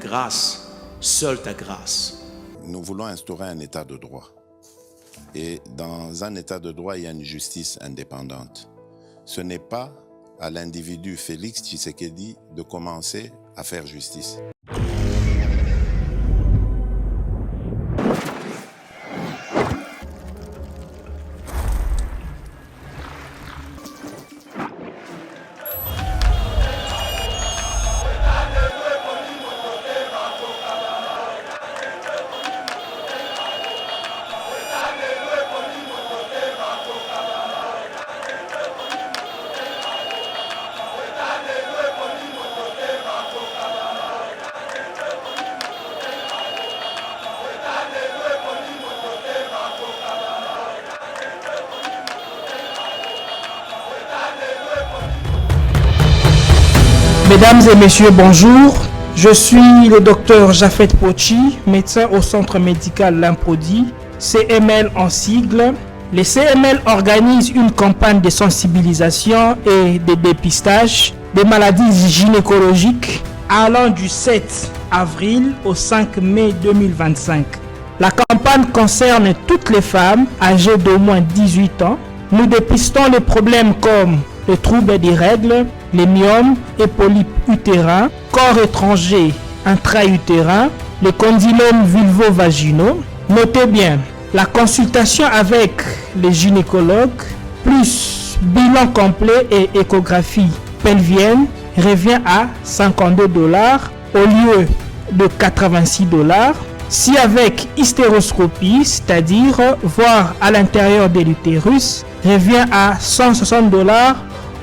Grâce, seule ta grâce. Nous voulons instaurer un état de droit. Et dans un état de droit, il y a une justice indépendante. Ce n'est pas à l'individu Félix Tshisekedi de commencer à faire justice. Mesdames et messieurs, bonjour. Je suis le docteur Jafet Pochi, médecin au centre médical Limprodi, CML en sigle. Les CML organisent une campagne de sensibilisation et de dépistage des maladies gynécologiques allant du 7 avril au 5 mai 2025. La campagne concerne toutes les femmes âgées d'au moins 18 ans. Nous dépistons les problèmes comme les troubles des règles, les myomes et polypes utérins, corps étranger intra-utérin, les condylomes vulvo-vaginaux. Notez bien, la consultation avec les gynécologues, plus bilan complet et échographie pelvienne, revient à $52 au lieu de $86. Si avec hystéroscopie, c'est-à-dire voir à l'intérieur de l'utérus, revient à $160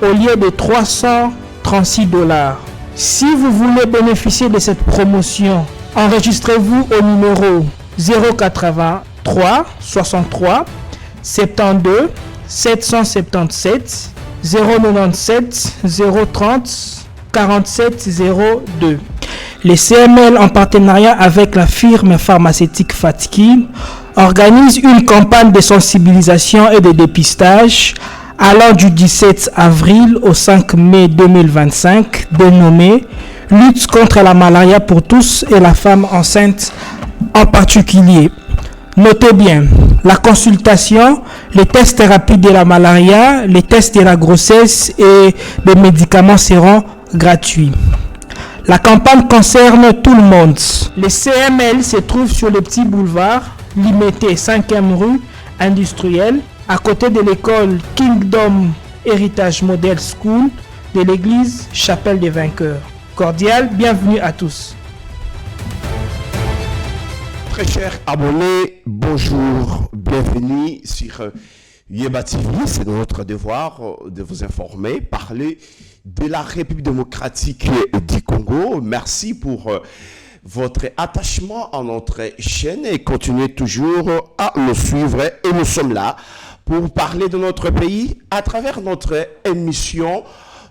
au lieu de $336. Si vous voulez bénéficier de cette promotion, enregistrez-vous au numéro 083 63 72 777 097 030 47 02. Les CML, en partenariat avec la firme pharmaceutique Fatki, organisent une campagne de sensibilisation et de dépistage allant du 17 avril au 5 mai 2025, dénommée « Lutte contre la malaria pour tous et la femme enceinte en particulier ». Notez bien, la consultation, les tests rapides de la malaria, les tests de la grossesse et les médicaments seront gratuits. La campagne concerne tout le monde. Les CML se trouvent sur le petit boulevard Limité 5e rue industrielle, à côté de l'école Kingdom Heritage Model School de l'église Chapelle des Vainqueurs. Cordial, bienvenue à tous. Très chers abonnés, bonjour, bienvenue sur Yeba TV. C'est notre devoir de vous informer, parler de la République démocratique du Congo. Merci pour votre attachement à notre chaîne et continuez toujours à nous suivre. Et nous sommes là pour parler de notre pays à travers notre émission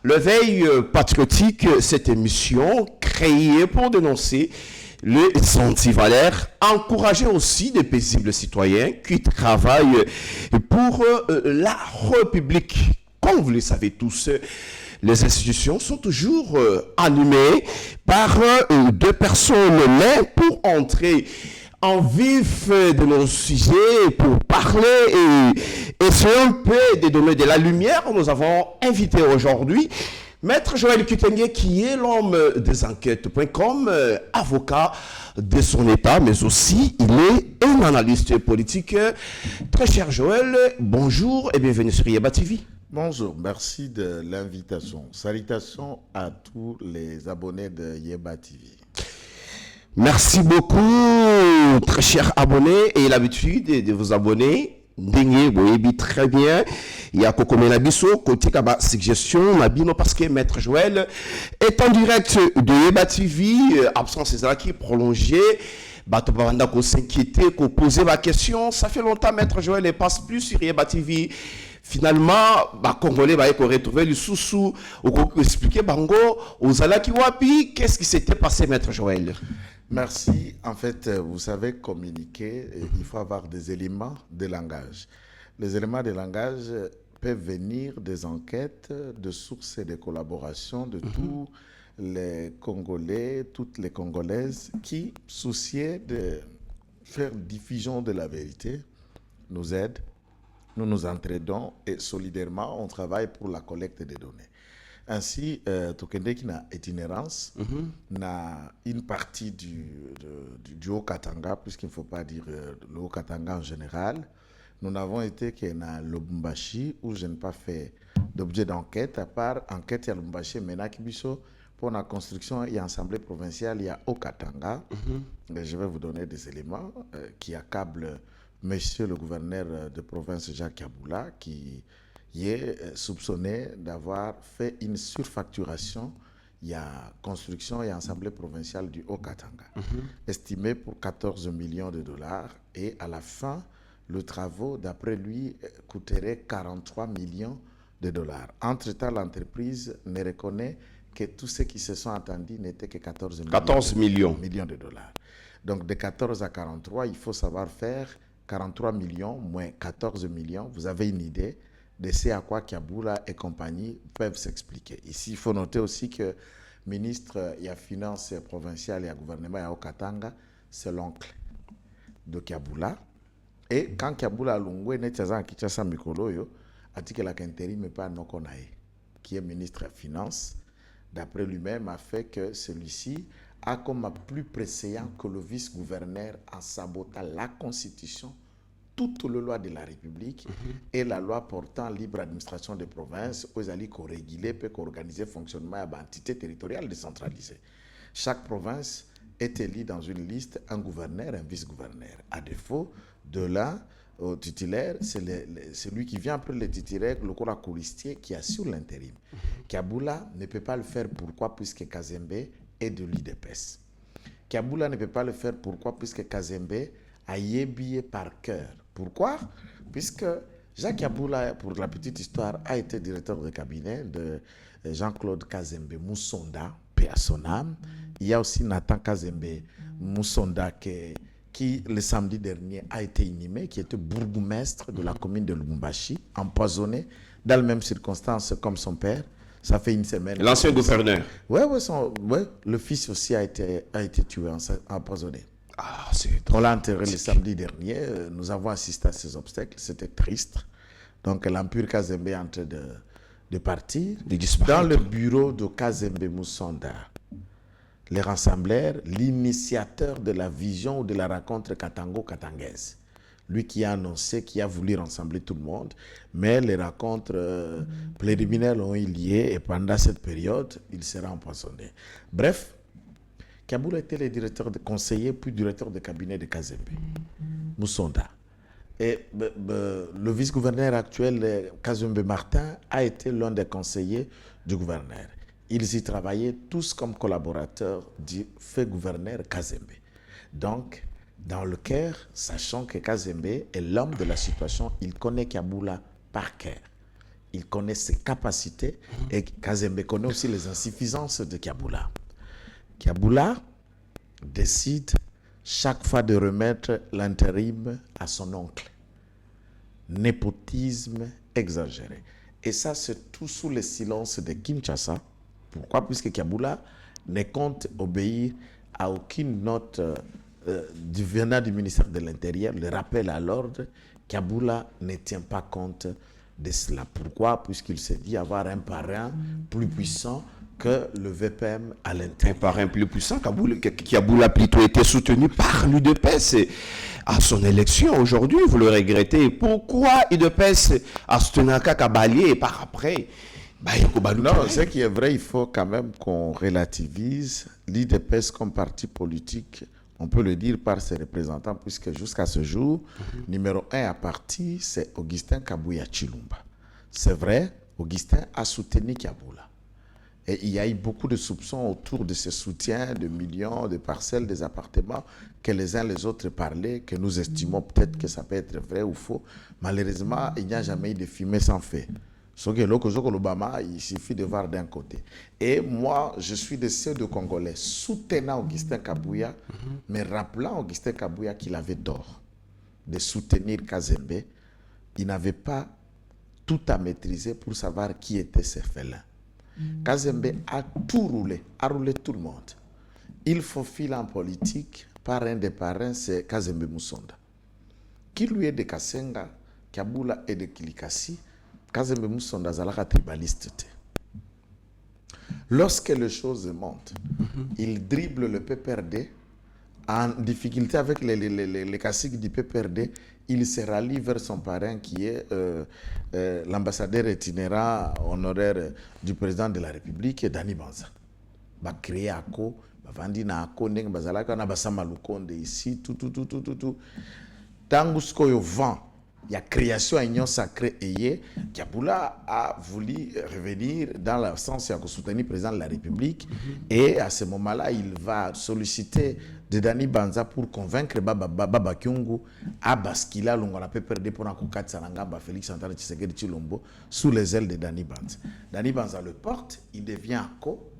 Le Veille Patriotique. Cette émission créée pour dénoncer les antivalaires, encourager aussi des paisibles citoyens qui travaillent pour la République. Comme vous le savez tous, les institutions sont toujours animées par deux personnes mais pour entrer en vif de nos sujets, pour parler et essayer un peu de donner de la lumière. Nous avons invité aujourd'hui Maître Joël Kitenge, qui est l'homme des enquêtes.com, avocat de son État, mais aussi il est un analyste politique. Très cher Joël, bonjour et bienvenue sur Yeba TV. Bonjour, merci de l'invitation. Salutations à tous les abonnés de Yeba TV. Merci beaucoup, très chers abonnés, et l'habitude de vous abonner. Ndenge boyebi très bien. Il y a Kokomena Bisso, côté Kaba suggestion, Nabino, parce que Maître Joël est en direct de Yeba TV, absence c'est qui prolongée. Bato Bavanda ko s'inquiéter, ko poser ma question. Ça fait longtemps, Maître Joël ne passe plus sur Yeba TV. Finalement, Congolais va retrouver le sous-sous, ou expliquer Bango, aux Alaki Wapi, qu'est-ce qui s'était passé, Maître Joël? Merci. En fait, vous savez, communiquer, il faut avoir des éléments de langage. Les éléments de langage peuvent venir des enquêtes, de sources et de collaborations de tous les Congolais, toutes les Congolaises qui, souciés de faire diffusion de la vérité, nous aident, nous nous entraidons et solidairement, on travaille pour la collecte des données. Ainsi, Tokende qui n'a itinérance, n'a une partie du Haut-Katanga, puisqu'il ne faut pas dire le Haut-Katanga en général. Nous n'avons été que dans Lubumbashi, où je n'ai pas fait d'objet d'enquête, à part enquête à Lubumbashi, maintenant Kibiso, pour la construction et l'Assemblée provinciale, il y a Haut-Katanga. Je vais vous donner des éléments qui accablent monsieur le gouverneur de province Jacques Kabula, qui est soupçonné d'avoir fait une surfacturation. Il y a construction et assemblée provinciale du Haut-Katanga, estimée pour 14 millions de dollars. Et à la fin, le travaux, d'après lui, coûterait 43 millions de dollars. Entre-temps, l'entreprise ne reconnaît que tous ceux qui se sont attendus n'étaient que 14 millions de dollars. Donc, de 14 à 43, il faut savoir faire 43 millions moins 14 millions. Vous avez une idée de ce à quoi Kabula et compagnie peuvent s'expliquer. Ici, il faut noter aussi que le ministre des Finances provinciales et du gouvernement à Haut-Katanga, c'est l'oncle de Kabula. Et quand Kabula a l'ongoué, Kinshasa Mikoloyo, a dit que la Kenteri n'est pas Nokonae, qui est ministre des Finances, d'après lui-même, a fait que celui-ci a comme plus pressant que le vice-gouverneur en sabotant la Constitution, toute la loi de la République et la loi portant libre administration des provinces, où ils allaient réguler et organiser le fonctionnement de l'entité territoriale décentralisée. Chaque province est élue dans une liste un gouverneur et un vice-gouverneur. À défaut de l'un au titulaire, c'est celui qui vient après le titulaire, le corps colistier qui assure l'intérim. Kabula ne peut pas le faire. Pourquoi? Puisque Kazembe est de l'IDPS. Kabula ne peut pas le faire. Pourquoi? Puisque Kazembe a yébillé par cœur. Pourquoi? Puisque Jacques Kabula, pour la petite histoire, a été directeur de cabinet de Jean-Claude Kazembe Moussonda, paix à son âme. Il y a aussi Nathan Kazembe Moussonda qui, le samedi dernier, a été inhumé, qui était bourgmestre de la commune de Lubumbashi, empoisonné dans les mêmes circonstances comme son père. Ça fait une semaine. L'ancien gouverneur. Oui, le fils aussi a été tué, empoisonné. Ah, on l'a enterré le samedi dernier. Nous avons assisté à ces obstacles. C'était triste. Donc, l'Empire Kazembe est en train de partir. Dans le bureau de Kazembe Moussonda, les rassembleurs, l'initiateur de la vision ou de la rencontre Katango-Katangaise. Lui qui a annoncé, qui a voulu rassembler tout le monde. Mais les rencontres préliminaires ont eu lieu et pendant cette période, il sera empoisonné. Bref, Kabula était le directeur de conseiller, puis directeur de cabinet de Kazembe, Moussonda. Et le vice-gouverneur actuel, Kazembe Martin, a été l'un des conseillers du gouverneur. Ils y travaillaient tous comme collaborateurs du fait gouverneur Kazembe. Donc, dans le cœur, sachant que Kazembe est l'homme de la situation, il connaît Kabula par cœur. Il connaît ses capacités et Kazembe connaît aussi les insuffisances de Kabula. Kabula décide chaque fois de remettre l'intérim à son oncle. Népotisme exagéré. Et ça, c'est tout sous le silence de Kinshasa. Pourquoi? Puisque Kabula ne compte obéir à aucune note venant du ministère de l'Intérieur. Le rappel à l'ordre, Kabula ne tient pas compte de cela. Pourquoi? Puisqu'il s'est dit avoir un parrain plus puissant que le VPM à l'intérieur. Un parrain plus puissant, Kabula plutôt été soutenu par l'UDPS à son élection aujourd'hui. Vous le regrettez. Pourquoi l'UDPS a soutenu Kabalier et par après non, ce qui est vrai, il faut quand même qu'on relativise l'IDPS comme parti politique. On peut le dire par ses représentants, puisque jusqu'à ce jour, numéro 1 à parti, c'est Augustin Kabuya Chilumba. C'est vrai, Augustin a soutenu Kabula. Et il y a eu beaucoup de soupçons autour de ce soutien de millions de parcelles, des appartements, que les uns les autres parlaient, que nous estimons peut-être que ça peut être vrai ou faux. Malheureusement, il n'y a jamais eu de fumée sans feu. Il suffit de voir d'un côté. Et moi, je suis de ceux de Congolais soutenant Augustin Kabuya, mais rappelant Augustin Kabuya qu'il avait tort de soutenir Kazembe. Il n'avait pas tout à maîtriser pour savoir qui étaient ces félins. Kazembe a tout roulé, a roulé tout le monde. Il faut filer en politique, parrain des parrains, c'est Kazembe Moussonda. Qui lui est de Kasenga, Kabula et de Kilikasi, Kazembe Moussonda zalaka tribaliste. Lorsque les choses montent, il dribble le PPRD en difficulté avec les caciques du PPRD. Il se rallie vers son parrain qui est l'ambassadeur itinérant honoraire du président de la République, Dani Banza. Va créer ACO, va vendre na ACO, va zalaka na basama lukonde ici, tout. Tangusko yo vent. Il y a création à union sacrée et Kabula a voulu revenir dans le sens de soutenir le président de la République. Et à ce moment-là, il va solliciter de Dani Banza pour convaincre Baba Kyungu à basculer à l'on a perdu pour un coup de Sanangaba Félix Antoine Tshisekedi Tshilombo sous les ailes de Dani Banza. Dani Banza le porte, il devient ACO.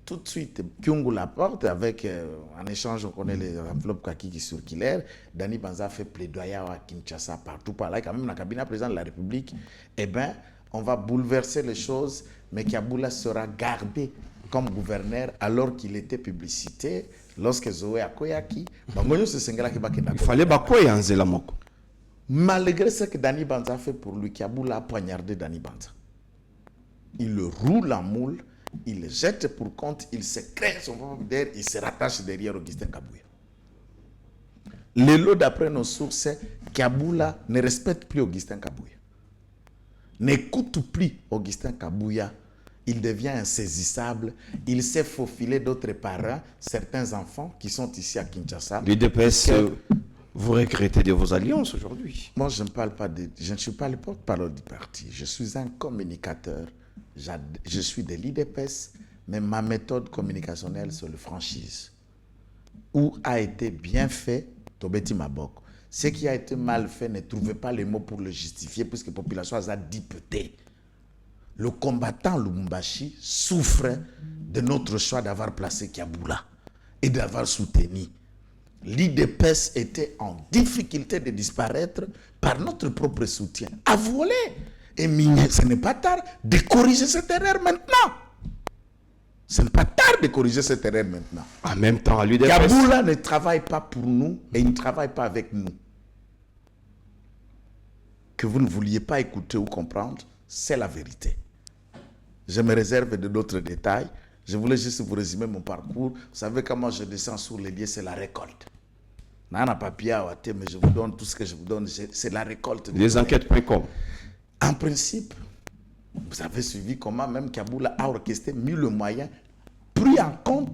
Tout de suite, Kyungu la porte avec, en échange, on connaît les enveloppes kaki qui circulaires. Dani Banza fait plaidoyer à Kinshasa, partout par là, quand même dans le cabinet président de la République. Eh bien, on va bouleverser les choses, mais Kabula sera gardé comme gouverneur alors qu'il était publicité lorsque Zoé Akoyaki. Il fallait Bakoye en Zelamoko. Malgré ce que Dani Banza fait pour lui, Kabula a poignardé Dani Banza. Il le roule en moule. Il le jette pour compte, il se crée son propre derrière, il se rattache derrière Augustin Kabouya. Le lot d'après nos sources, c'est Kabula ne respecte plus Augustin Kabouya. N'écoute plus Augustin Kabouya. Il devient insaisissable. Il s'est faufilé d'autres parents, certains enfants qui sont ici à Kinshasa. L'UDPS, vous regrettez de vos alliances aujourd'hui? Moi, je ne suis pas le porte-parole du parti. Je suis un communicateur. Je suis de l'IDPS, mais ma méthode communicationnelle, c'est le franchise. Où a été bien fait, Tobeti Mabok. Ce qui a été mal fait, ne trouvez pas les mots pour le justifier, puisque la population a dipeuté. Le combattant Lumumbashi souffre de notre choix d'avoir placé Kabula et d'avoir soutenu. L'IDPS était en difficulté de disparaître par notre propre soutien. À voler. Et ce n'est pas tard de corriger cette erreur maintenant. Ce n'est pas tard de corriger cette erreur maintenant. En même temps, à l'UDPS. Kabula ne travaille pas pour nous et il ne travaille pas avec nous. Que vous ne vouliez pas écouter ou comprendre, c'est la vérité. Je me réserve de d'autres détails. Je voulais juste vous résumer mon parcours. Vous savez comment je descends sur les lieux, c'est la récolte. Nana papier à Ouate, mais je vous donne tout ce que je vous donne, c'est la récolte. Les enquêtes précoces. En principe, vous avez suivi comment même Kabula a orchestré, mis le moyen, pris en compte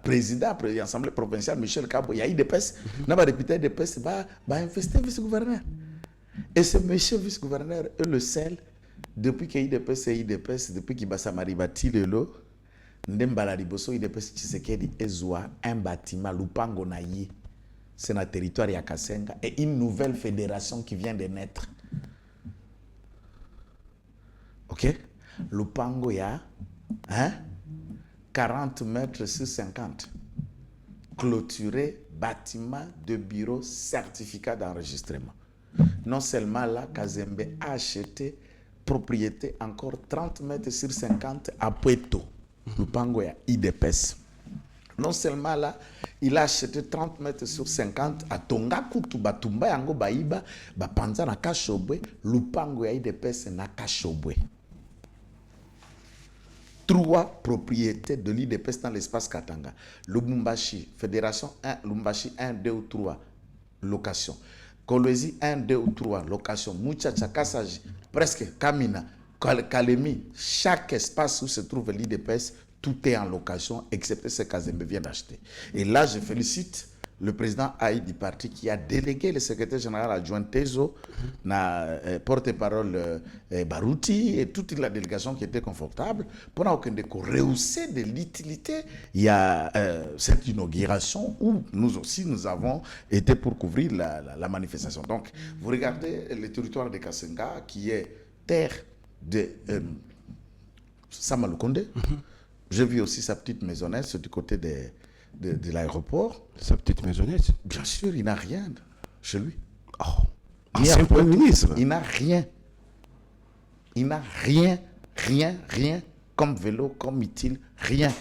président de l'Assemblée provinciale, Michel Kabo, il y a eu des pestes, n'a pas député des pestes, va investir vice-gouverneur. Et ce monsieur vice-gouverneur est le seul, depuis qu'il y a eu des pestes, depuis qu'il y a Samari bâti le lot, Ndembala Riboso, il y a des pestes, Tshisekedi, Ezoa, un bâtiment, Lupango Naye, c'est notre territoire Yakasenga, et une nouvelle fédération qui vient de naître. Ok? Lupango ya 40 mètres sur 50. Clôturé, bâtiment de bureau, certificat d'enregistrement. Non seulement là, Kazembe a acheté propriété encore 30 mètres sur 50 à Pueto. Lupango ya IDPS. Non seulement là, il a acheté 30 mètres sur 50 à Tongakutu, Batumba, Yango, Baïba, Bapanza, na Kashobwe, Lupango ya IDPS na Kashobwe. 3 propriétés de l'IDPS dans l'espace Katanga. Lubumbashi, Fédération 1, Lubumbashi 1, 2 ou 3, location. Kolwezi 1, 2 ou 3, location. Muchacha, Kasaji, presque Kamina, Kalemi, chaque espace où se trouve l'IDPS, tout est en location, excepté ce qu'Azembe vient d'acheter. Et là, je félicite le président Haï du parti qui a délégué le secrétaire général adjoint Tezo, porte-parole Barouti et toute la délégation qui était confortable pour rehausser de l'utilité. Il y a cette inauguration où nous aussi nous avons été pour couvrir la manifestation. Donc, vous regardez le territoire de Kasenga qui est terre de Samalukonde. J'ai vu aussi sa petite maisonnette du côté de l'aéroport. Sa petite maisonnette? Bien sûr, il n'a rien chez lui. Oh, ancien Premier ministre. Il n'a rien. Il n'a rien comme comme vélo, comme utile, rien.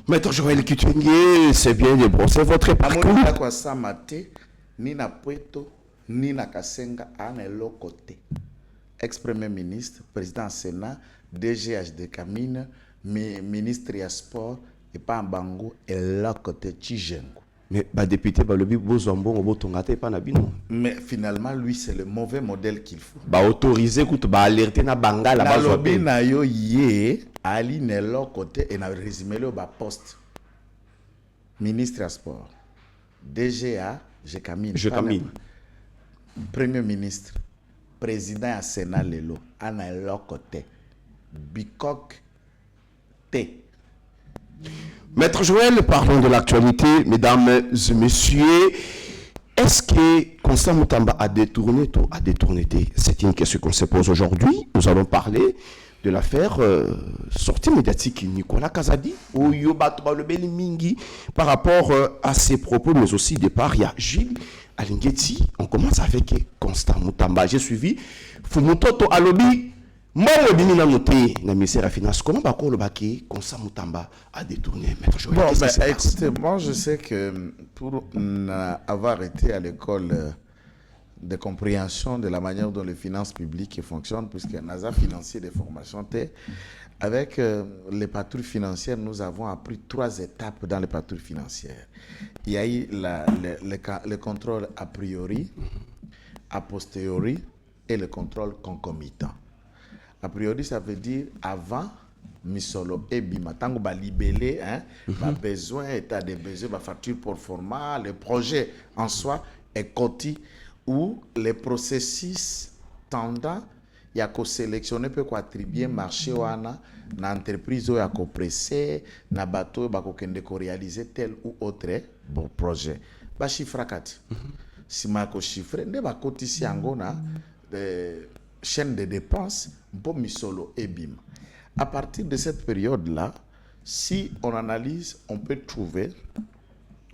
Maître Joël Kitwengue, c'est bien de brosser votre parcours. Amoni kwa samate, ni na Pweto, ni na Kasenga, ane lokote. Ex-premier ministre, président Sénat, DGH de Camine, ministre ya sport, et pas en bango, et lokote Chijengo. Mais le député, le Bozombo, Botongate, pas Nabino. Mais finalement, lui, c'est le mauvais modèle qu'il faut. Autoriser, alerter na banga la base. Nalobi na yo ye, ali ne lokote, et na résumé le bas poste. Ministre ya sport, DGA, je camine. Premier ministre, président ya Sénat lelo, ana lokote. Bikok T. Maître Joël, parlons de l'actualité, mesdames et messieurs. Est-ce que Constant Moutamba a détourné tout? C'est une question qu'on se pose aujourd'hui. Nous allons parler de l'affaire sortie médiatique Nicolas Kazadi, ou Yobatba le Mingi, par rapport à ses propos, mais aussi départ, il y a Gilles Alingeti. On commence avec Constant Moutamba. J'ai suivi Fumutoto Alobi. Moi, le ministère de la Finance, comment le Baki, Constant Moutamba a détourné Maître Joël? Bon, écoutez, moi je sais que pour avoir été à l'école de compréhension de la manière dont les finances publiques fonctionnent, puisqu'il y a un hasard financier de formation, avec les patrouilles financières, nous avons appris 3 étapes dans les patrouilles financières. Il y a eu le contrôle a priori, a posteriori et le contrôle concomitant. A priori, ça veut dire avant misolo et bima. Tant qu'on va libérer, besoin, état de besoin, facture pour format, le projet en soi est coté où les processus tendant, il y a qu'à sélectionner pour attribuer marché ou na entreprise ou à pressé, na bateau, qu'on réaliser tel ou autre bon projet. Ba chiffre kat. Si ma ko chiffre, ne ba cotiser angona chaîne de dépenses, bon misolo et bim. À partir de cette période-là, si on analyse, on peut trouver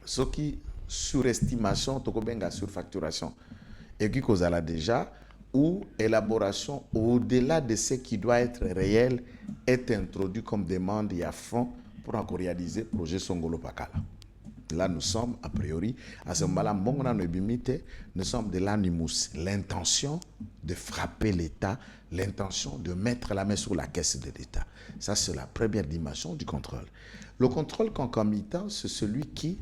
ce qui surestimation, tokobenga surfacturation, et qui cause là déjà, ou élaboration au-delà de ce qui doit être réel est introduit comme demande et à fond pour réaliser le projet Songolo Pakala. Là, nous sommes, a priori, à ce moment-là, nous sommes de l'animus, l'intention de frapper l'État, l'intention de mettre la main sur la caisse de l'État. Ça, c'est la première dimension du contrôle. Le contrôle concomitant, c'est celui qui,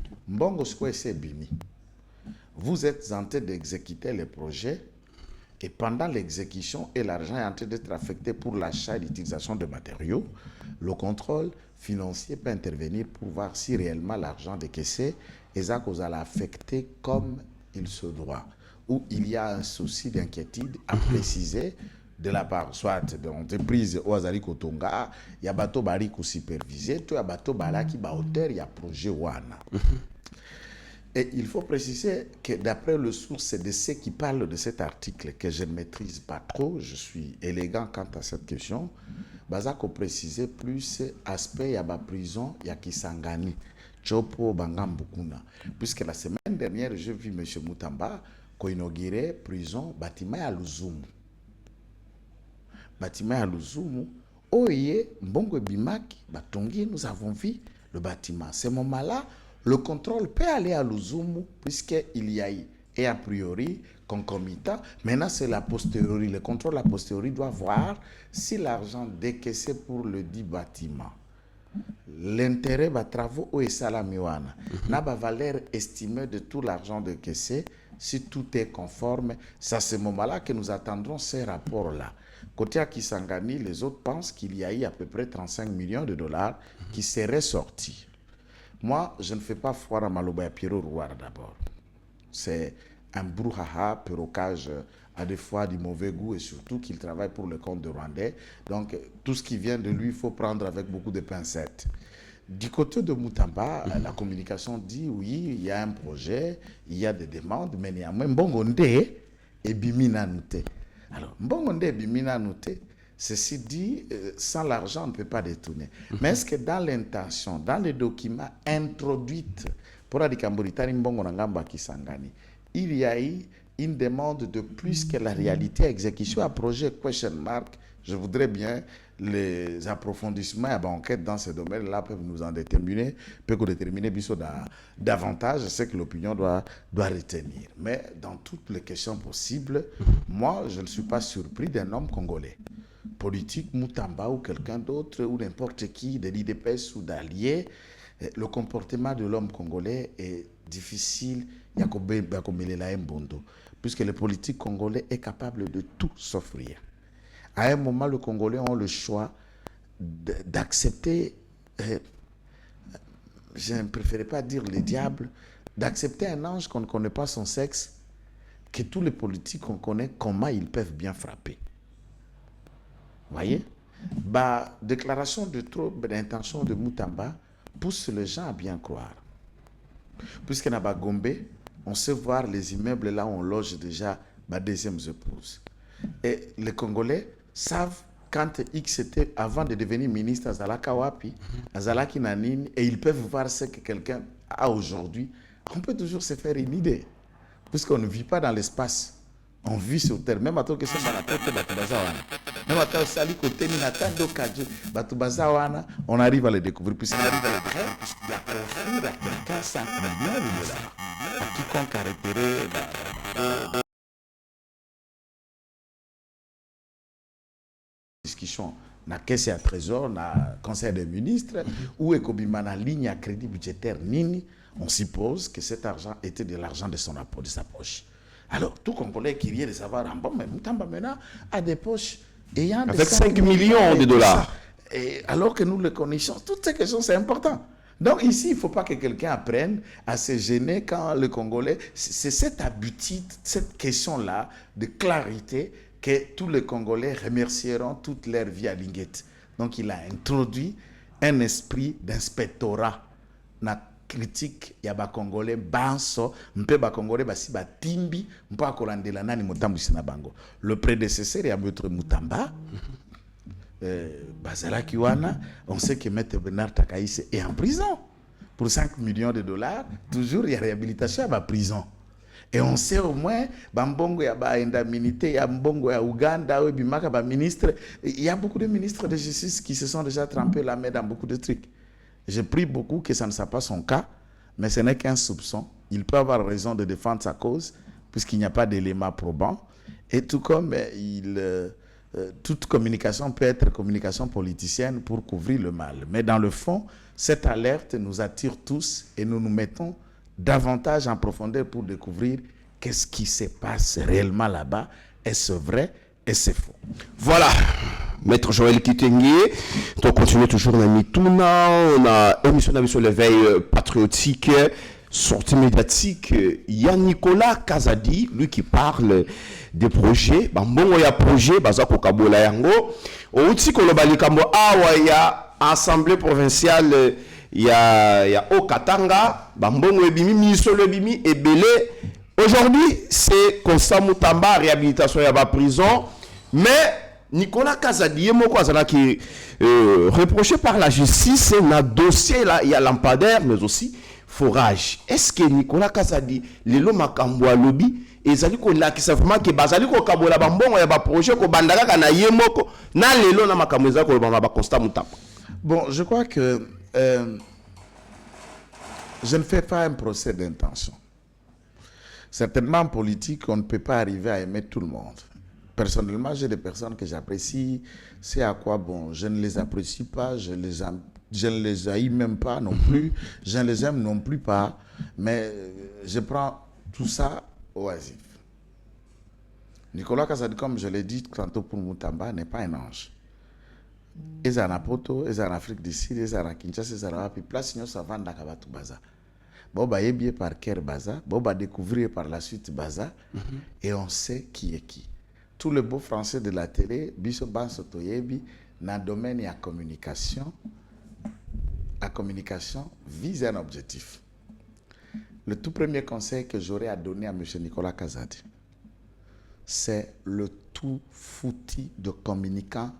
vous êtes en train d'exécuter les projets et pendant l'exécution et l'argent est en train d'être affecté pour l'achat et l'utilisation de matériaux, le contrôle financier peut intervenir pour voir si réellement l'argent décaissé est affecté comme il se doit, ou il y a un souci d'inquiétude à préciser de la part soit de l'entreprise Oazari Kotonga, il y a bateau bari ko supervisé, tout y a bateau baraki ba hauteur, il y a projet wana. Et il faut préciser que d'après le source de ceux qui parlent de cet article que je ne maîtrise pas trop, je suis élégant quant à cette question, Bazako préciser plus aspect ya ba prison ya Kisangani, Chopo Bangambukuna. Puisque la semaine dernière, j'ai vu M. Moutamba inaugurer prison bâtiment à Luzumu. Bâtiment à Luzumu, Oye, Mbongo Bimaki, Batongi, nous avons vu le bâtiment. À ce moment-là, le contrôle peut aller à Luzumu puisqu'il y a eu, et a priori, concomitant. Maintenant, c'est la posteriori. Le contrôle a posteriori doit voir si l'argent décaissé pour le dit bâtiment, l'intérêt des travaux ou salamiwana, n'a pas valeur estimée de tout l'argent décaissé. Si tout est conforme, c'est à ce moment-là que nous attendrons ces rapports-là. Côté à Kisangani, les autres pensent qu'il y a eu à peu près 35 millions de dollars qui seraient sortis. Moi, je ne fais pas foi à Maloba et Pierrot Rouard d'abord. C'est un brouhaha, perrocage à des fois du mauvais goût et surtout qu'il travaille pour le compte de Rwandais. Donc, tout ce qui vient de lui, il faut prendre avec beaucoup de pincettes. Du côté de Moutamba, la communication dit oui, il y a un projet, il y a des demandes, mais il y a même Mbongonde et Bimina Nouté. Alors, Mbongonde et Bimina Nouté, ceci dit, sans l'argent, on ne peut pas détourner. Mais est-ce que dans l'intention, dans les documents introduits pour Adikamburitani Mbongo Nangamba Kisangani, il y a eu une demande de plus que la réalité exécution à projet question mark. Je voudrais bien les approfondissements et enquêtes dans ce domaine-là peuvent nous en déterminer, peuvent déterminer davantage ce que l'opinion doit retenir. Mais dans toutes les questions possibles, moi, je ne suis pas surpris d'un homme congolais. Politique, Moutamba ou quelqu'un d'autre, ou n'importe qui, de l'IDPS ou d'alliés, le comportement de l'homme congolais est difficile, puisque le politique congolais est capable de tout sauf rien. À un moment, les Congolais ont le choix d'accepter, je ne préférais pas dire le diable, d'accepter un ange qu'on ne connaît pas son sexe, que tous les politiques qu'on connaît, comment ils peuvent bien frapper. Vous voyez? Déclaration de trop d'intention de Moutamba pousse les gens à bien croire. Puisque dans Gombe, on sait voir les immeubles là où on loge déjà ma deuxième épouse. Et les Congolais savent quand X était, avant de devenir ministre à Zalaka Wapi, à Zalaki Nanine, et ils peuvent voir ce que quelqu'un a aujourd'hui. On peut toujours se faire une idée. Puisqu'on ne vit pas dans l'espace. On vit sur terre. Même à toi que c'est dans la tête de Batubazawana. Même à toi aussi, côté Minatando Kadjo, Batubazawana, on arrive à le découvrir. Puisqu'on arrive à le découvrir, il y a offrir à quelqu'un 5 millions de dollars. À quiconque a repéré discussion na caisse à trésor, na conseil des ministres, ou ekobima na ligne à crédit budgétaire nini, on suppose que cet argent était de l'argent de sa poche. Alors, tout Congolais qui vient de savoir, bon, mais Moutamba maintenant a des poches ayant avec 5 millions de dollars. Et alors que nous le connaissons, toutes ces questions, c'est important. Donc ici, il ne faut pas que quelqu'un apprenne à se gêner quand le Congolais... C'est cette habitude, cette question-là de clarité que tous les Congolais remercieront toute leur vie à Linguette. Donc il a introduit un esprit d'inspectorat. Na critique ya ba Congolais banso, mpe ba Congolais basi ba timbi, mpo akolandela nani motambusi na bango. Le prédécesseur ya Maître Moutamba, Bazalaki wana, on sait que Maître Bernard Takaïse est en prison pour 5 millions de dollars. Toujours il y a réhabilitation à la prison. Et on sait au moins, Bambongo ya ba indemnité, ya Mbongo ya Ouganda, ou Bimaka ba ministre, il y a beaucoup de ministres de justice qui se sont déjà trempés la main dans beaucoup de trucs. Je prie beaucoup que ça ne soit pas son cas, mais ce n'est qu'un soupçon. Il peut avoir raison de défendre sa cause, puisqu'il n'y a pas d'éléments probants. Et tout comme toute communication peut être communication politicienne pour couvrir le mal. Mais dans le fond, cette alerte nous attire tous et nous nous mettons davantage en profondeur pour découvrir qu'est-ce qui se passe réellement là-bas. Est-ce vrai? Est-ce faux? Voilà. Maître Joël Kitenge, on continue toujours dans Mituna, on a émission sur l'éveil patriotique, sortie médiatique. Il y a Nicolas Kazadi, lui qui parle des projets. Bon, il y a projet, Bazako Kabola Yango. Aussi, il y a assemblée provinciale. Il y a Okatanga, Bambongo Ebimi, Ministre Ebimi, Ebele. Aujourd'hui, c'est Constant Moutamba, réhabilitation à la prison. Mais Nicolas Kazadi, qui est reproché par la justice, dans le dossier, là, il y a lampadaire, mais aussi forage. Est-ce que Nicolas Kazadi, les lots Makamboa lobby, et ça dit que ça vraiment que Bazali ko Kabola Bambongo, il y a un projet ko Bandaka kana Yemoko, na les lots na Makamboa ko ba Constant Moutamba. Bon, je crois que je ne fais pas un procès d'intention. Certainement en politique, on ne peut pas arriver à aimer tout le monde. Personnellement, j'ai des personnes que j'apprécie. C'est à quoi, bon, je ne les apprécie pas, je ne les haïs même pas non plus, je ne les aime non plus pas, mais je prends tout ça oisif. Nicolas Kazadi, comme je l'ai dit tantôt pour Moutamba, n'est pas un ange. Ils en Poto, ils en Afrique du Sud, ils en Kinshasa, ils en Api, place nous savons dans Kabatou Baza. Boba est bien par Ker Baza, Boba découvrir par la suite Baza, et on sait qui est qui. Tous les beaux français de la télé, Biso Banso Toyebi, dans le domaine de la communication vise un objectif. Le tout premier conseil que j'aurais à donner à M. Nicolas Kazadi, c'est le tout foutu de communicants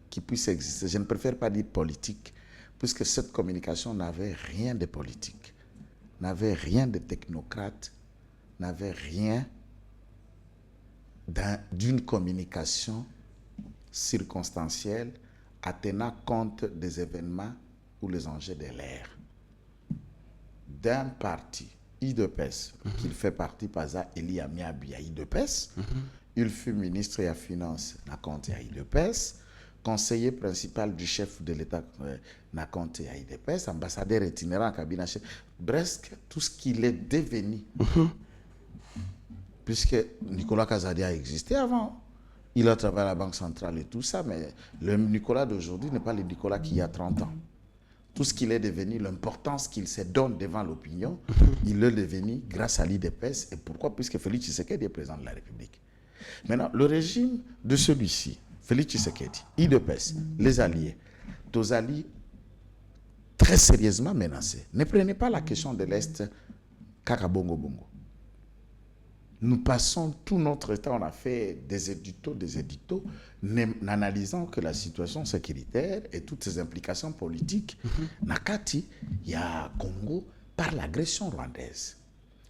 qui puisse exister. Je ne préfère pas dire politique, puisque cette communication n'avait rien de politique, n'avait rien de technocrate, n'avait rien d'une communication circonstancielle en tenant compte des événements ou les enjeux de l'ère. D'un parti, IDPS, qu'il fait partie, par exemple, Eli Amiabi à IDPS, il fut ministre et à Finances, n'a compté à IDPS, conseiller principal du chef de l'État, n'a compté à IDPS, ambassadeur itinérant, cabinet chef, presque tout ce qu'il est devenu. Puisque Nicolas Kazadi a existé avant. Il a travaillé à la Banque centrale et tout ça, mais le Nicolas d'aujourd'hui n'est pas le Nicolas qui y a 30 ans. Tout ce qu'il est devenu, l'importance qu'il se donne devant l'opinion, il l'est devenu grâce à l'IDPS. Et pourquoi? Puisque Félix Tshisekedi est président de la République. Maintenant, le régime de celui-ci, Félix Tshisekedi, IDPS, les alliés, tous alliés très sérieusement menacés. Ne prenez pas la question de l'Est, Kakabongo Bongo. Nous passons tout notre temps, on a fait des éditos, n'analysant que la situation sécuritaire et toutes ses implications politiques. Nakati, il y a Congo par l'agression rwandaise.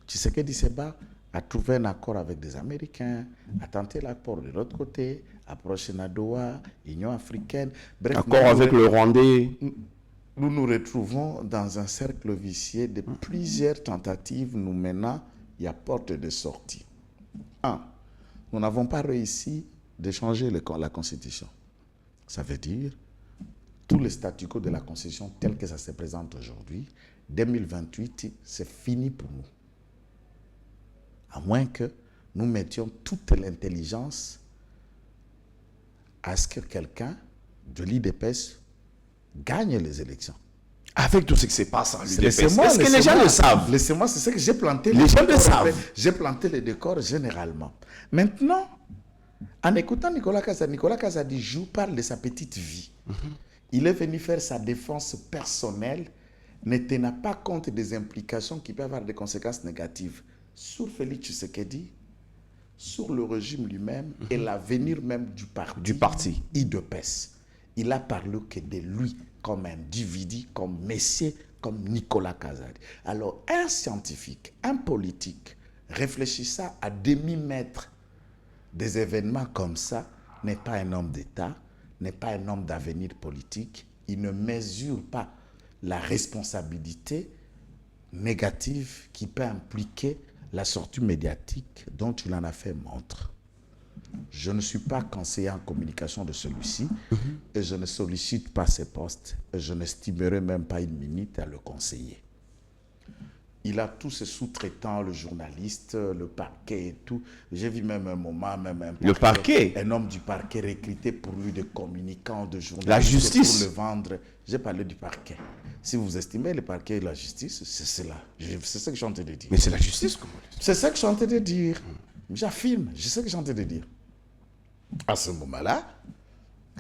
Tshisekedi Seba a trouvé un accord avec des Américains, a tenté l'accord de l'autre côté, approche Nadoa, Union africaine. Bref, accord avec le Rwandais. Nous nous retrouvons dans un cercle vicieux de plusieurs tentatives nous menant à porte de sortie. 1. Nous n'avons pas réussi de changer la Constitution. Ça veut dire tout le statu quo de la Constitution tel que ça se présente aujourd'hui, 2028, c'est fini pour nous. À moins que nous mettions toute l'intelligence à ce que quelqu'un de l'IDPS gagne les élections. Avec tout ce qui se passe en l'UDPS. Est-ce que les gens le savent? Laissez-moi, c'est ça que j'ai planté. Les gens le savent. J'ai planté les décors généralement. Maintenant, en écoutant Nicolas Kazadi joue, parle de sa petite vie. Il est venu faire sa défense personnelle, ne tenant pas compte des implications qui peuvent avoir des conséquences négatives sur Félix Tshisekedi, sur le régime lui-même et l'avenir même du parti IDPS. Il a parlé que de lui comme individu, comme Messier, comme Nicolas Kazadi. Alors, un scientifique, un politique, réfléchissant à demi-mètre des événements comme ça, n'est pas un homme d'État, n'est pas un homme d'avenir politique. Il ne mesure pas la responsabilité négative qui peut impliquer la sortie médiatique dont il en a fait montre. Je ne suis pas conseiller en communication de celui-ci et je ne sollicite pas ses postes et je n'estimerai même pas une minute à le conseiller. Il a tous ses sous-traitants, le journaliste, le parquet et tout. J'ai vu même un moment, le parquet, un homme du parquet recruté pour lui de communicants, de journalistes. La justice. Pour le vendre. J'ai parlé du parquet. Si vous estimez le parquet et la justice, c'est cela. C'est ce que je suis en train de dire. Mais c'est la justice, comment? C'est ce que je suis en train de dire. J'affirme, je sais ce que je suis en train de dire. À ce moment-là,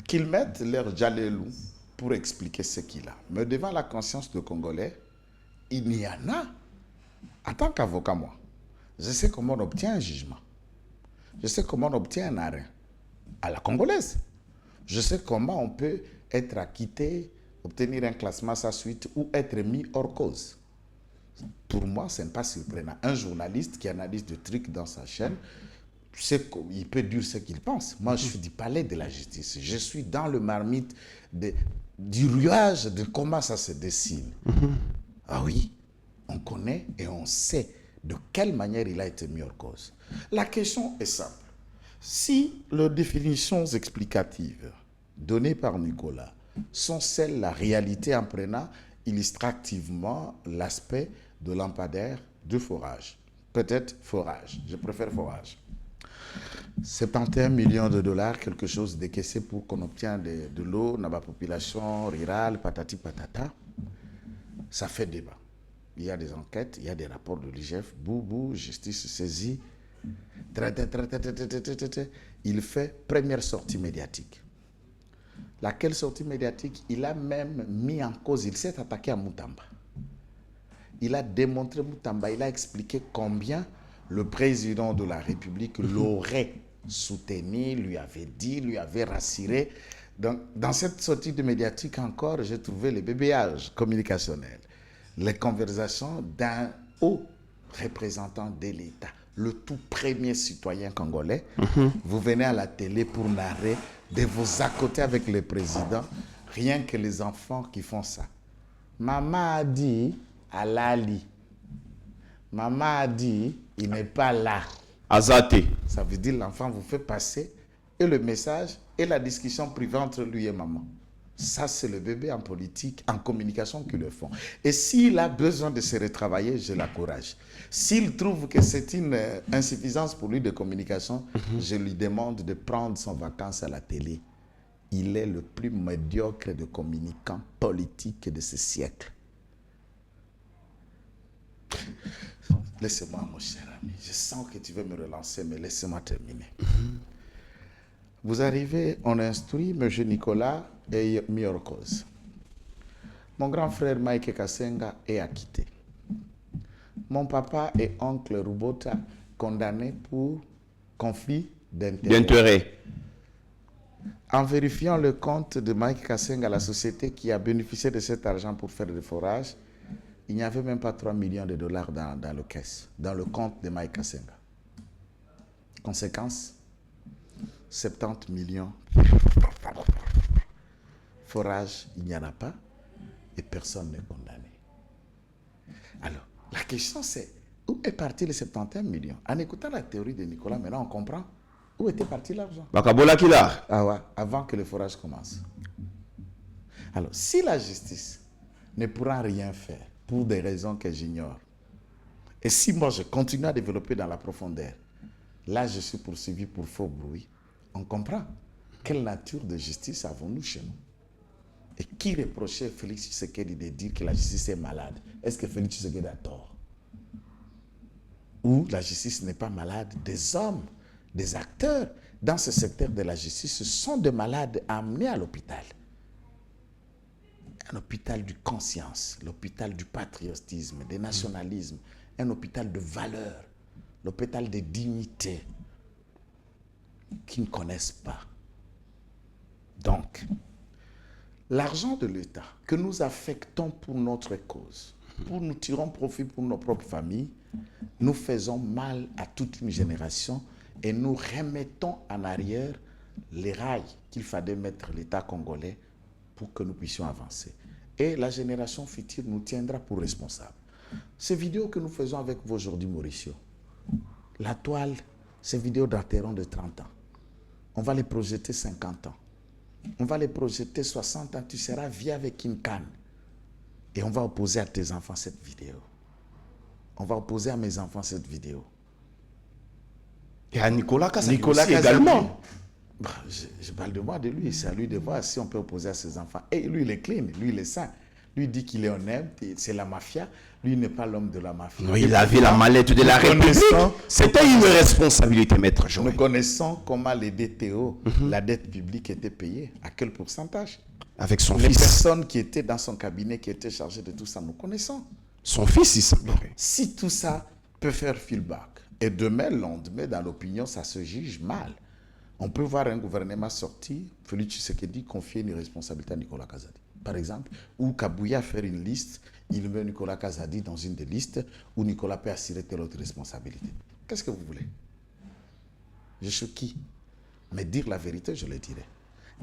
qu'ils mettent leur djalelou pour expliquer ce qu'il a. Mais devant la conscience de Congolais, il y en a. En tant qu'avocat, moi, je sais comment on obtient un jugement. Je sais comment on obtient un arrêt à la congolaise. Je sais comment on peut être acquitté, obtenir un classement sans suite ou être mis hors cause. Pour moi, ce n'est pas surprenant. Un journaliste qui analyse des trucs dans sa chaîne, il peut dire ce qu'il pense. Moi, je suis du palais de la justice. Je suis dans le marmite du ruage de comment ça se dessine. Ah oui, on connaît et on sait de quelle manière il a été mis hors cause. La question est simple. Si les définitions explicatives données par Nicolas sont celles de la réalité en prenant illustrativement l'aspect de lampadaire de forage. Peut-être forage, je préfère forage. 71 millions de dollars, quelque chose décaissé pour qu'on obtienne de l'eau dans la population rurale, patati patata. Ça fait débat. Il y a des enquêtes, il y a des rapports de l'IGF, boubou, justice saisie. Il fait première sortie médiatique. Laquelle sortie médiatique? Il a même mis en cause, il s'est attaqué à Moutamba. Il a démontré Moutamba, il a expliqué combien le président de la République l'aurait soutenu, lui avait dit, lui avait rassuré. Donc, dans cette sortie de médiatique encore, j'ai trouvé le bébéage communicationnel, les conversations d'un haut représentant de l'État le tout premier citoyen congolais, vous venez à la télé pour narrer de vos à côté avec le président, rien que les enfants qui font ça. Maman a dit Alali. Maman a dit il n'est pas là. Azate. Ça veut dire l'enfant vous fait passer et le message et la discussion privée entre lui et maman. Ça, c'est le bébé en politique, en communication qui le font. Et s'il a besoin de se retravailler, je l'encourage. S'il trouve que c'est une insuffisance pour lui de communication, je lui demande de prendre son vacances à la télé. Il est le plus médiocre de communicants politiques de ce siècle. Laissez-moi, mon cher ami. Je sens que tu veux me relancer, mais laissez-moi terminer. Vous arrivez, on instruit M. Nicolas et mis hors cause. Mon grand frère Mike Kassenga est acquitté. Mon papa et oncle Rubota condamnés pour conflit d'intérêt. En vérifiant le compte de Mike Kassenga, la société qui a bénéficié de cet argent pour faire des forages, il n'y avait même pas 3 millions de dollars dans le caisse, dans le compte de Mike Kassenga. Conséquence, 70 millions. Forage, il n'y en a pas et personne n'est condamné. Alors, la question c'est, où est parti les 71 millions? En écoutant la théorie de Nicolas, maintenant on comprend où était parti l'argent. Bakabola Kila. Ah ouais, avant que le forage commence. Alors, si la justice ne pourra rien faire pour des raisons que j'ignore, et si moi je continue à développer dans la profondeur, là je suis poursuivi pour faux bruit, on comprend quelle nature de justice avons-nous chez nous. Et qui reprochait Félix Tshisekedi de dire que la justice est malade? Est-ce que Félix Tshisekedi a tort? Ou la justice n'est pas malade? Des hommes, des acteurs dans ce secteur de la justice sont des malades amenés à l'hôpital. Un hôpital du conscience, l'hôpital du patriotisme, du nationalisme, un hôpital de valeur, l'hôpital de dignité, qui ne connaissent pas. Donc, l'argent de l'État que nous affectons pour notre cause, pour nous tirons profit pour nos propres familles, nous faisons mal à toute une génération et nous remettons en arrière les rails qu'il fallait mettre l'État congolais pour que nous puissions avancer. Et la génération future nous tiendra pour responsables. Ces vidéos que nous faisons avec vous aujourd'hui, Mauricio, la toile, ces vidéos dateront de 30 ans. On va les projeter 50 ans. On va les projeter 60 ans. Tu seras vieux avec une canne. Et on va opposer à tes enfants cette vidéo. On va opposer à mes enfants cette vidéo. Et à Nicolas Kazadi Nicolas aussi Kazadi, également. Je parle de moi, de lui. C'est à lui de voir si on peut opposer à ses enfants. Et lui, il est clean. Lui, il est sain. Lui dit qu'il est honnête. C'est la mafia. Lui n'est pas l'homme de la mafia. Oui, il avait la mallette de la République. C'était une responsabilité, maître Joël. Nous connaissons comment les DTO, la dette publique était payée. À quel pourcentage? Avec son Les fils. personnes qui étaient dans son cabinet, qui étaient chargées de tout ça, nous connaissons. Son fils, il semblerait. Si tout ça peut faire feedback, et demain, le lendemain, dans l'opinion, ça se juge mal. On peut voir un gouvernement sorti, Félix Tshisekedi confier une responsabilité à Nicolas Kazadi, par exemple, ou Kabouya faire une liste, il met Nicolas Kazadi dans une des listes, où Nicolas peut assurer telle autre responsabilité. Qu'est-ce que vous voulez? Je suis qui? Mais dire la vérité, je le dirai.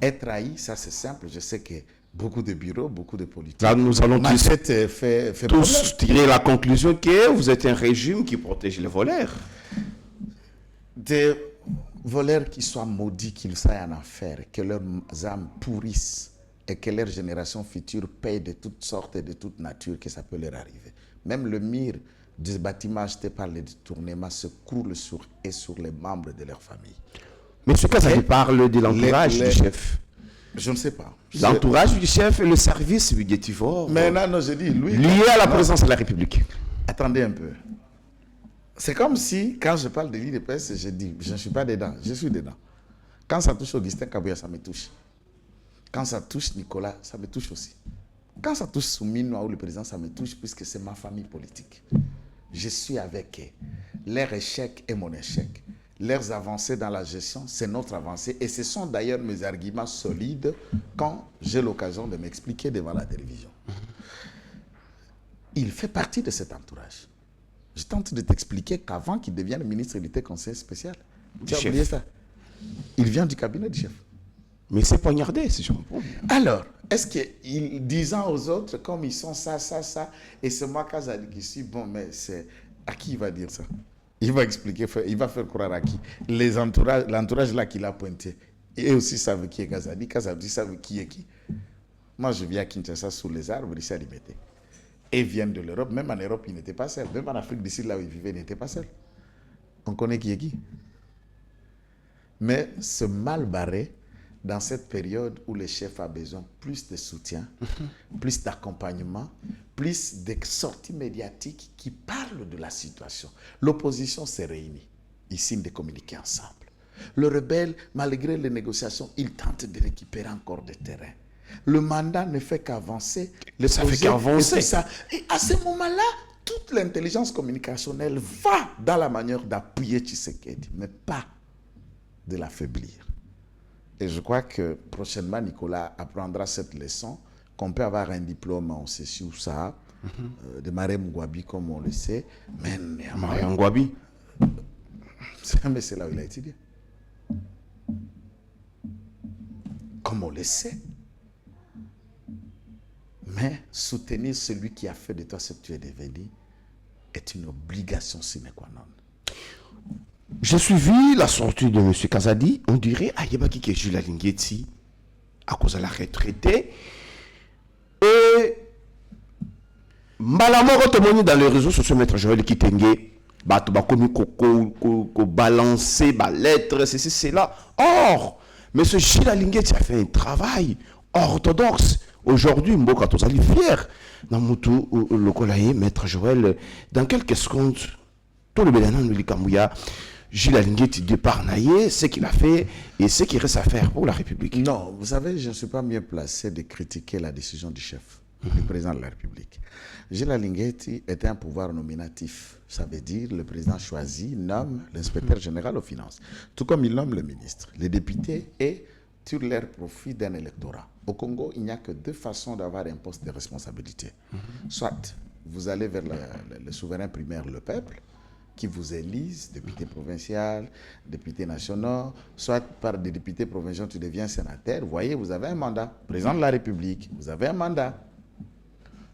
Être trahi, ça c'est simple, je sais que beaucoup de bureaux, beaucoup de politiques. Là, nous allons fait tous tirer la conclusion que vous êtes un régime qui protège les voleurs. Des voleurs qui soient maudits, qu'ils soient en enfer, que leurs âmes pourrissent et que leur génération future paye de toutes sortes et de toute nature que ça peut leur arriver. Même le mur des bâtiments achetés par les détournements se croule sur les membres de leur famille. Mais ce cas, ça parle de l'entourage du chef. Je ne sais pas. L'entourage du chef et le service du Guettivore. Mais non, je dis, lui... Lié à la présence de la République. Attendez un peu. C'est comme si, quand je parle de l'IDPS, je dis, je ne suis pas dedans, je suis dedans. Quand ça touche Augustin Kabouya, ça me touche. Quand ça touche Nicolas, ça me touche aussi. Quand ça touche Soumine ou le président, ça me touche puisque c'est ma famille politique. Je suis avec eux. Leur échec est mon échec. Leurs avancées dans la gestion, c'est notre avancée. Et ce sont d'ailleurs mes arguments solides quand j'ai l'occasion de m'expliquer devant la télévision. Il fait partie de cet entourage. Je tente de t'expliquer qu'avant qu'il devienne ministre, il était conseiller spécial. Tu as Chef. oublié ça? Il vient du cabinet du chef. Mais c'est poignardé, si je comprends. Alors, est-ce qu'il disant aux autres, comme ils sont ça, et c'est moi Kazadi qui suis, bon, mais c'est à qui il va dire ça? Il va expliquer, il va faire croire à qui? L'entourage là qu'il a pointé. Et eux aussi savent qui est Kazadi, Kazadi savent qui est qui. Moi, je viens à Kinshasa sous les arbres, ici à Limité. Et ils viennent de l'Europe. Même en Europe, ils n'étaient pas seuls. Même en Afrique d'ici, là où ils vivaient, ils n'étaient pas seuls. On connaît qui est qui. Mais ce mal barré, dans cette période où le chef a besoin plus de soutien, plus d'accompagnement, plus de sorties médiatiques qui parlent de la situation. L'opposition s'est réunie. Ils signent de communiquer ensemble. Le rebelle, malgré les négociations, il tente de récupérer encore des terrains. Le mandat ne fait qu'avancer. Ça fait qu'avancer. Et à ce moment-là, toute l'intelligence communicationnelle va dans la manière d'appuyer Tshisekedi, mais pas de l'affaiblir. Et je crois que prochainement, Nicolas apprendra cette leçon, qu'on peut avoir un diplôme en ceci ou ça, de Marem Ngouabi, comme on le sait, mais Marem Ngouabi. Mais c'est là où il a étudié. Comme on le sait. Mais soutenir celui qui a fait de toi ce que tu es devenu est une obligation sine qua non. J'ai suivi la sortie de M. Kazadi. On dirait Ayebaki qui est Jules Alingueti à cause de la retraité. Et Malamoro témoigne dans les réseaux sociaux, Maître Joël Kitenge, comme balancer, lettre, c'est là. Or, M. Jules Alingueti a fait un travail orthodoxe. Aujourd'hui, Mboka Tozali fier. Dans Moutou, le Kolaye, Maître Joël, dans quelques secondes, tout le Bélanan de l'Ikamouya, Jules Alingueti départ naïe, ce qu'il a fait et ce qu'il reste à faire pour la République. Non, vous savez, je ne suis pas mieux placé de critiquer la décision du chef, du président de la République. Jules Alingueti était un pouvoir nominatif. Ça veut dire le président choisit, nomme l'inspecteur général aux finances. Tout comme il nomme le ministre, les députés et sur leur profit d'un électorat. Au Congo, il n'y a que deux façons d'avoir un poste de responsabilité. Soit vous allez vers le souverain primaire, le peuple, qui vous élise, député provincial, député national, soit par des députés provinciaux, tu deviens sénateur. Vous voyez, vous avez un mandat. Président de la République, vous avez un mandat.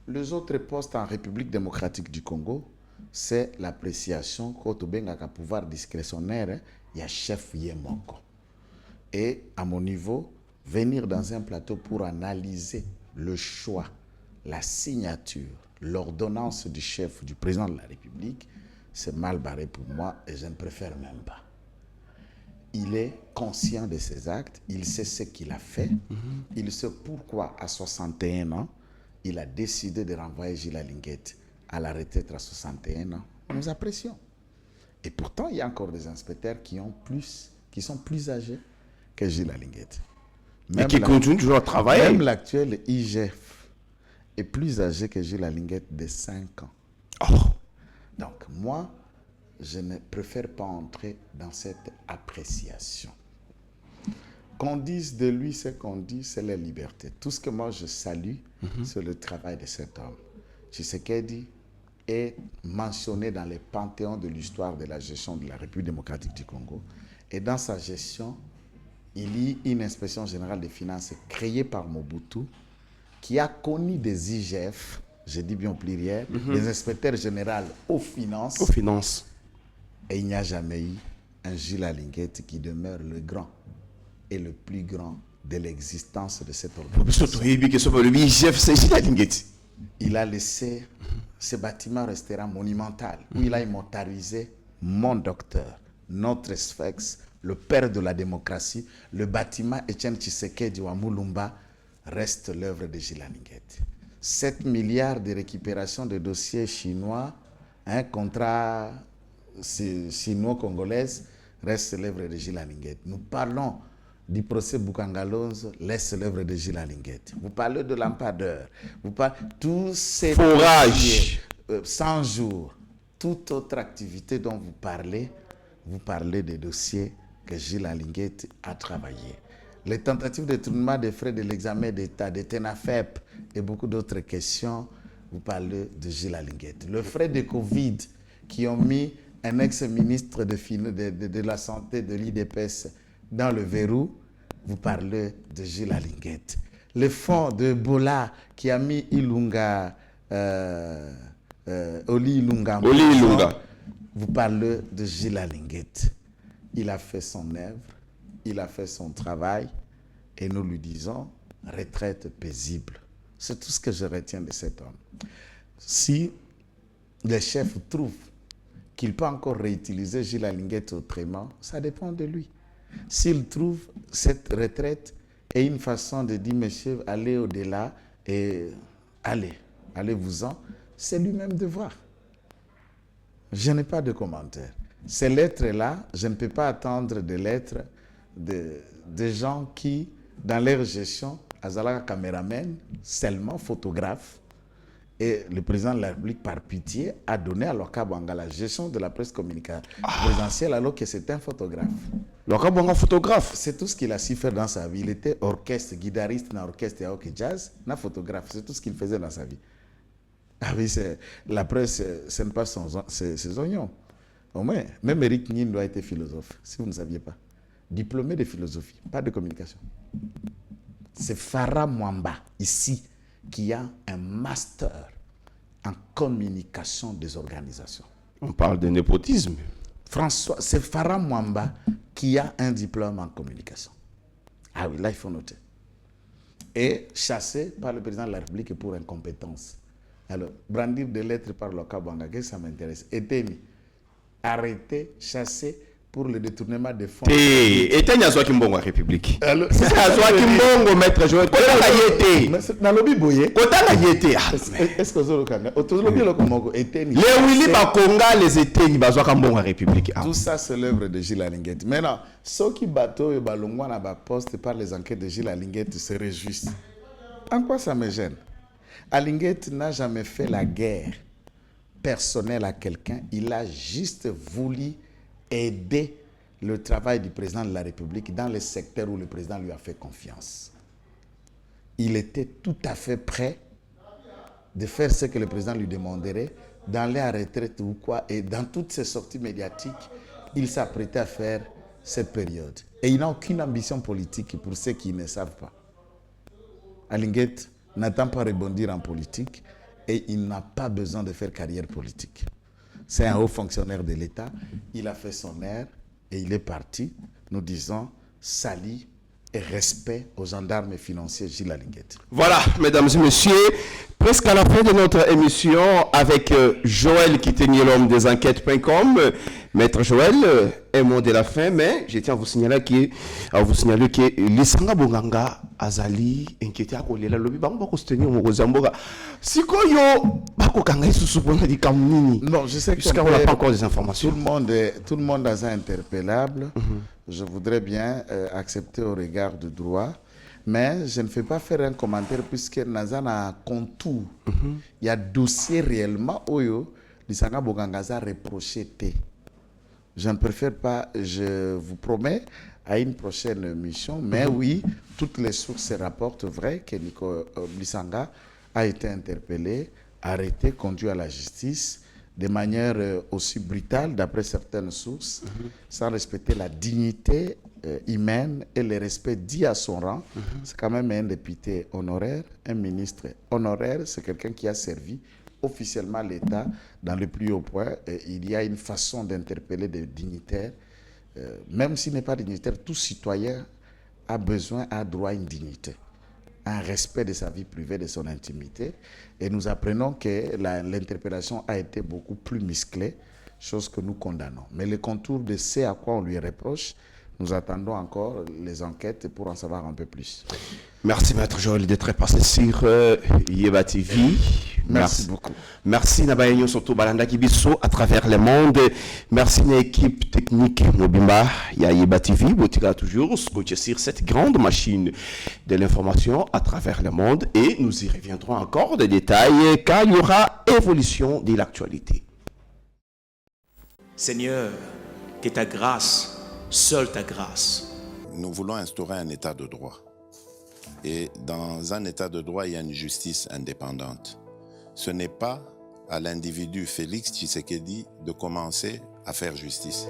Les autres postes en République démocratique du Congo, c'est l'appréciation quand on a un pouvoir discrétionnaire, il y a chef Yemoko. Et à mon niveau, venir dans un plateau pour analyser le choix, la signature, l'ordonnance du chef, du président de la République, c'est mal barré pour moi et je ne préfère même pas. Il est conscient de ses actes, il sait ce qu'il a fait, il sait pourquoi à 61 ans, il a décidé de renvoyer Jules Alingueti à la retraite à 61 ans. Nous apprécions. Et pourtant, il y a encore des inspecteurs qui sont plus âgés que Jules Alingueti. Et qui continuent toujours à travailler. Même l'actuel IGF est plus âgé que Jules Alingueti de 5 ans. Oh. Donc moi, je ne préfère pas entrer dans cette appréciation. Qu'on dise de lui ce qu'on dit, c'est la liberté. Tout ce que moi je salue, c'est le travail de cet homme. Tshisekedi est mentionné dans les panthéons de l'histoire de la gestion de la République démocratique du Congo. Et dans sa gestion, il y a une inspection générale des finances créée par Mobutu qui a connu des IGF, je dis bien au pluriel, des inspecteurs généraux aux finances. Aux finances. Et il n'y a jamais eu un Jules Alingueti qui demeure le grand et le plus grand de l'existence de cette organisation. Il a laissé ce bâtiment restera monumental, où il a immortalisé mon docteur, notre Sphinx, le père de la démocratie. Le bâtiment Etienne Tshisekedi wa Mulumba reste l'œuvre de Jules Alingueti. 7 milliards de récupération de dossiers chinois, un contrat sino-congolaise, reste l'œuvre de Jules Alingueti. Nous parlons du procès Boukangalonzo, laisse l'œuvre de Jules Alingueti. Vous parlez de l'Ampadeur, vous parlez tous ces forage, 100 jours, toute autre activité dont vous parlez des dossiers que Jules Alingueti a travaillé. Les tentatives de détournement des frais de l'examen d'État, de TENAFEP et beaucoup d'autres questions, vous parlez de Jules Alingueti. Le frais de Covid qui ont mis un ex-ministre de la Santé de l'IDPS dans le verrou, vous parlez de Gilles Alinguet. Le fonds de Bola qui a mis Ilunga, Oli Ilunga, vous parlez de Gilles Alinguet. Il a fait son œuvre, il a fait son travail et nous lui disons retraite paisible. C'est tout ce que je retiens de cet homme. Si les chefs trouvent qu'il peut encore réutiliser Gilles Alinguet autrement, ça dépend de lui. S'il trouve cette retraite est une façon de dire, monsieur, allez au-delà et allez-vous-en, c'est lui-même de voir. Je n'ai pas de commentaire. Ces lettres-là, je ne peux pas attendre des lettres de gens qui, dans leur gestion, Azala caméraman, seulement photographe, et le président de la République, par pitié, a donné à Loka Banga la gestion de la presse communicative présidentielle alors que c'était un photographe. Loka Banga photographe. C'est tout ce qu'il a su faire dans sa vie. Il était orchestre, guitariste dans l'orchestre et hockey jazz, na photographe. C'est tout ce qu'il faisait dans sa vie. Ah oui, la presse, ce n'est pas ses oignons. Au moins, même Eric Nindo a été philosophe, si vous ne saviez pas. Diplômé de philosophie, pas de communication. C'est Farah Mwamba, ici, qui a un master en communication des organisations. On parle de népotisme. François, c'est Farah Mwamba qui a un diplôme en communication. Ah oui, là, il faut noter. Et chassé par le président de la République pour incompétence. Alors, brandir des lettres par le Kabanga, ça m'intéresse. Eteni, arrêté, chassé pour le détournement des fonds. Et tu as Kimbongo République. Alors, c'est Kimbongo, maître Joël. Est-ce que vous avez les Willy Bakonga, les États, Bazouakambongo République. Tout ça, c'est l'œuvre de Gilles Alinguet. Maintenant, ceux qui bateau et balongwa na poste par les enquêtes de Gilles Alinguet se réjouissent. En quoi ça me gêne? Alinguet n'a jamais fait la guerre personnelle à quelqu'un. Il a juste voulu aider le travail du président de la République dans les secteurs où le président lui a fait confiance. Il était tout à fait prêt de faire ce que le président lui demanderait, d'aller à la retraite ou quoi, et dans toutes ses sorties médiatiques, il s'apprêtait à faire cette période. Et il n'a aucune ambition politique pour ceux qui ne savent pas. Alinguet n'attend pas rebondir en politique et il n'a pas besoin de faire carrière politique. C'est un haut fonctionnaire de l'État. Il a fait son air et il est parti. Nous disons salut et respect aux gendarmes financiers Gilles Alinguet. Voilà, mesdames et messieurs, presque à la fin de notre émission avec Joël Kitenielom des enquêtes.com. Maître Joël est mot de la fin, mais je tiens à vous signaler que Lisanga Bonganga Azali inquiété à Kolela Lobi Bango soutenir Mozamboga. Si Koyo Bako Kanga Susupona di Kamnini. Non, je sais qu'on n'a pas encore des informations. Tout le monde est interpellable. Je voudrais bien accepter au regard du droit, mais je ne fais pas faire un commentaire puisque Nazana a contour. Il y a dossier réellement où Lisanga Bongangaza reproché. Je ne préfère pas, je vous promets, à une prochaine mission, mais oui, toutes les sources rapportent vrai que Nico Lisanga a été interpellé, arrêté, conduit à la justice de manière aussi brutale, d'après certaines sources, sans respecter la dignité humaine et le respect dit à son rang. C'est quand même un député honoraire, un ministre honoraire, c'est quelqu'un qui a servi officiellement l'État dans le plus haut point. Il y a une façon d'interpeller des dignitaires. Même s'il n'est pas dignitaire, tout citoyen a droit à une dignité, un respect de sa vie privée, de son intimité. Et nous apprenons que l'interpellation a été beaucoup plus musclée, chose que nous condamnons. Mais le contour de ce à quoi on lui reproche, nous attendons encore les enquêtes pour en savoir un peu plus. Maître Joël d'être passé sur Yeba TV. Merci beaucoup. Merci Nabayenyo Soto Balanda Kibiso à travers le monde. Merci à l'équipe technique Mobimba, Yeba TV, Botika toujours scotché sur cette grande machine de l'information à travers le monde. Et nous y reviendrons encore des détails car il y aura évolution de l'actualité. Seigneur, que ta grâce, seule ta grâce. Nous voulons instaurer un état de droit. Et dans un état de droit, il y a une justice indépendante. Ce n'est pas à l'individu Félix Tshisekedi de commencer à faire justice.